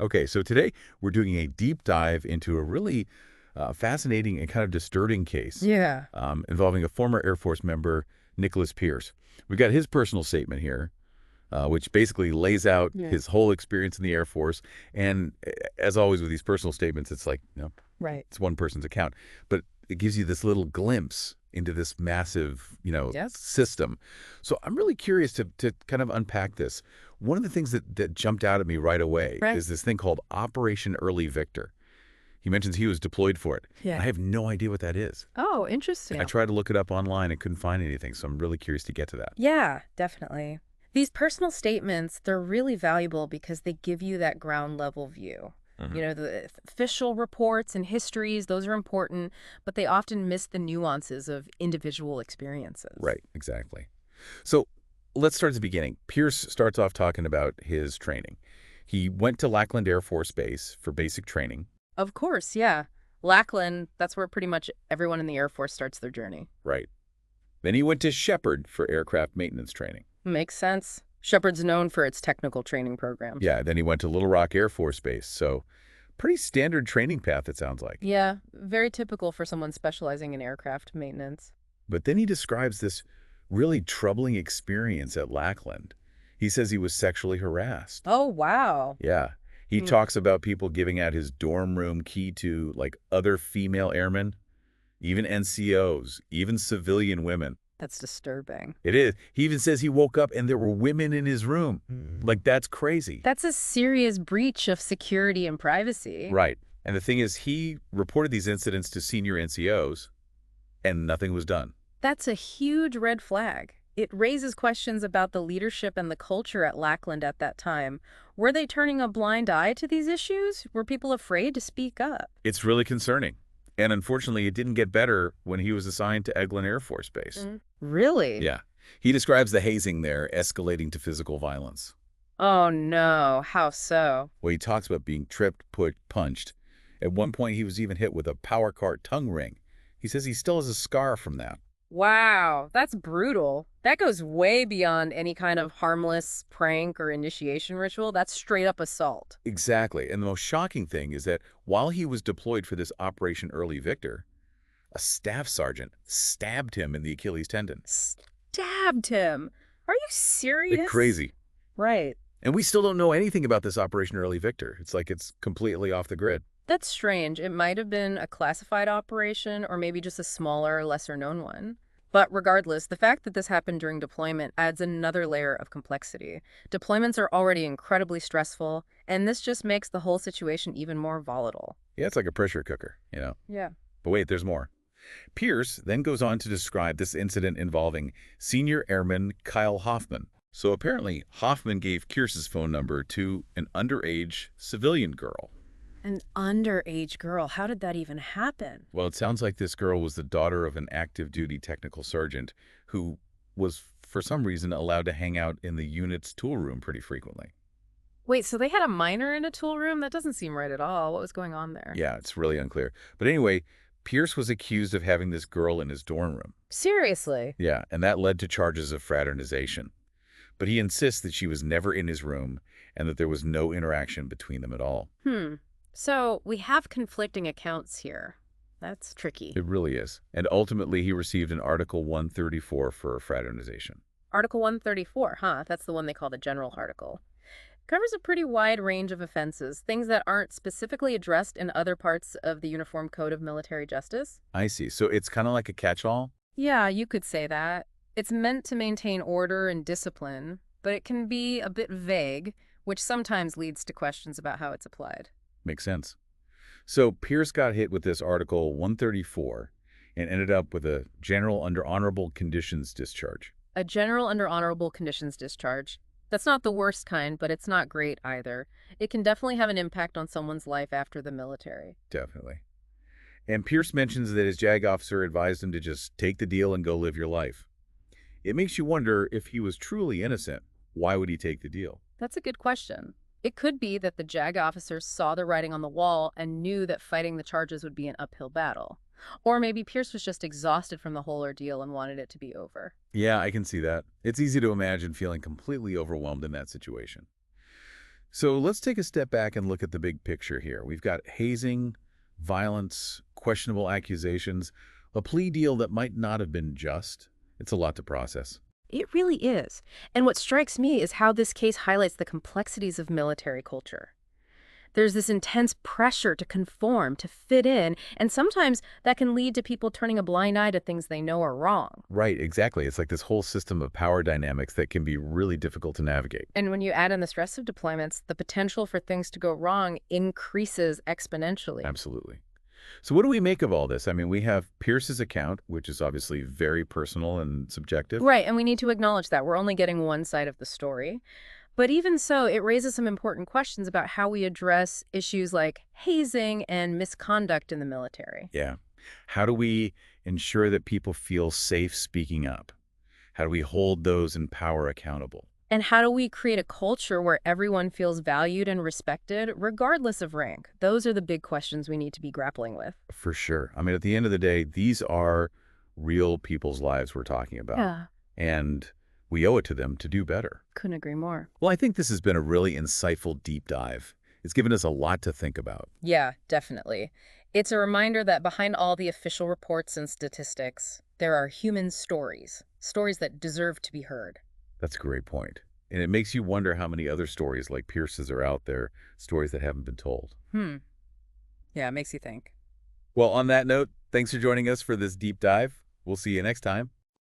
Okay, so today we're doing a deep dive into a really fascinating and kind of disturbing case Yeah. involving a former Air Force member, Nicholas Pierce. We've got his personal statement here, which basically lays out Yeah. his whole experience in the Air Force. And as always with these personal statements, it's like, Right. it's one person's account. But it gives you this little glimpse into this massive, Yep. system. So I'm really curious to kind of unpack this. One of the things that jumped out at me right away Right. is this thing called Operation Early Victor. He mentions he was deployed for it. And Yeah. I have no idea what that is. Oh, I interesting. tried to look it up online and couldn't find anything, so I'm really curious to get to that. Yeah, definitely. These personal statements, they're really valuable because they give you that ground level view. Hmm. The official reports and histories, those are important, but they often miss the nuances of individual experiences. Right, exactly. So let's start at the beginning. Pierce starts off talking about his training. He went to Lackland Air Force Base for basic training. Of course, yeah. Lackland, that's where pretty much everyone in the Air Force starts their journey. Right. Then he went to Shepherd for aircraft maintenance training. Makes sense. Shepard's known for its technical training programs. Yeah, then he went to Little Rock Air Force Base. So pretty standard training path, it sounds like. Yeah, very typical for someone specializing in aircraft maintenance. But then he describes this really troubling experience at Lackland. He says he was sexually harassed. Oh, wow. Yeah. He Mm, talks about people giving out his dorm room key to, like, other female airmen, even NCOs, even civilian women. that's disturbing. It is. He even says he woke up and there were women in his room. Like, that's crazy. That's a serious breach of security and privacy. Right. And the thing is, he reported these incidents to senior NCOs, and nothing was done. That's a huge red flag. It raises questions about the leadership and the culture at Lackland at that time. Were they turning a blind eye to these issues? Were people afraid to speak up? It's really concerning. And unfortunately, it didn't get better when he was assigned to Eglin Air Force Base. Really? Yeah. He describes the hazing there escalating to physical violence. Oh, no. How so? Well, he talks about being tripped, punched. At one point, he was even hit with a power cart tongue ring. He says he still has a scar from that. Wow, that's brutal. That goes way beyond any kind of harmless prank or initiation ritual. That's straight up assault. Exactly. And the most shocking thing is that while he was deployed for this Operation Early Victor, a staff sergeant stabbed him in the Achilles tendon. Stabbed him. Are you serious? Crazy. Right. And we still don't know anything about this Operation Early Victor. It's like it's completely off the grid. That's strange. It might have been a classified operation or maybe just a smaller, lesser known one. But regardless, the fact that this happened during deployment adds another layer of complexity. Deployments are already incredibly stressful, and this just makes the whole situation even more volatile. Yeah, it's like a pressure cooker. Yeah. But wait, there's more. Pierce then goes on to describe this incident involving Senior Airman Kyle Hoffman. So apparently, Hoffman gave Pierce's phone number to an underage civilian girl. An underage girl. How did that even happen? Well, it sounds like this girl was the daughter of an active duty technical sergeant who was, for some reason, allowed to hang out in the unit's tool room pretty frequently. Wait, so they had a minor in a tool room? That doesn't seem right at all. What was going on there? Yeah, it's really unclear. But anyway, Pierce was accused of having this girl in his dorm room. Seriously? Yeah, and that led to charges of fraternization. But he insists that she was never in his room and that there was no interaction between them at all. So we have conflicting accounts here. That's tricky. It really is. And ultimately, he received an Article 134 for fraternization. Article 134, huh? That's the one they call the general article. Covers a pretty wide range of offenses, things that aren't specifically addressed in other parts of the Uniform Code of Military Justice. I see. So it's kind of like a catch-all? Yeah, you could say that. It's meant to maintain order and discipline, but it can be a bit vague, which sometimes leads to questions about how it's applied. Makes sense. So Pierce got hit with this Article 134 and ended up with a general under honorable conditions discharge. A general under honorable conditions discharge. That's not the worst kind, but it's not great either. It can definitely have an impact on someone's life after the military. Definitely. And Pierce mentions that his JAG officer advised him to just take the deal and go live your life. It makes you wonder if he was truly innocent. Why would he take the deal? That's a good question. It could be that the JAG officers saw the writing on the wall and knew that fighting the charges would be an uphill battle. Or maybe Pierce was just exhausted from the whole ordeal and wanted it to be over. Yeah, I can see that. It's easy to imagine feeling completely overwhelmed in that situation. So let's take a step back and look at the big picture here. We've got hazing, violence, questionable accusations, a plea deal that might not have been just. It's a lot to process. It really is. And what strikes me is how this case highlights the complexities of military culture. There's this intense pressure to conform, to fit in, and sometimes that can lead to people turning a blind eye to things they know are wrong. Right, exactly. It's like this whole system of power dynamics that can be really difficult to navigate. And when you add in the stress of deployments, the potential for things to go wrong increases exponentially. Absolutely. So what do we make of all this? I mean, we have Pierce's account, which is obviously very personal and subjective. Right, and we need to acknowledge that. We're only getting one side of the story. But even so, it raises some important questions about how we address issues like hazing and misconduct in the military. Yeah. How do we ensure that people feel safe speaking up? How do we hold those in power accountable? And how do we create a culture where everyone feels valued and respected, regardless of rank? Those are the big questions we need to be grappling with. For sure. I mean, at the end of the day, these are real people's lives we're talking about. Yeah, And we owe it to them to do better. couldn't agree more. Well, I think this has been a really insightful deep dive. It's given us a lot to think about. Yeah, definitely. It's a reminder that behind all the official reports and statistics, there are human stories, stories that deserve to be heard. That's a great point. And it makes you wonder how many other stories like Pierce's are out there, stories that haven't been told. Yeah, it makes you think. Well, on that note, thanks for joining us for this deep dive. We'll see you next time.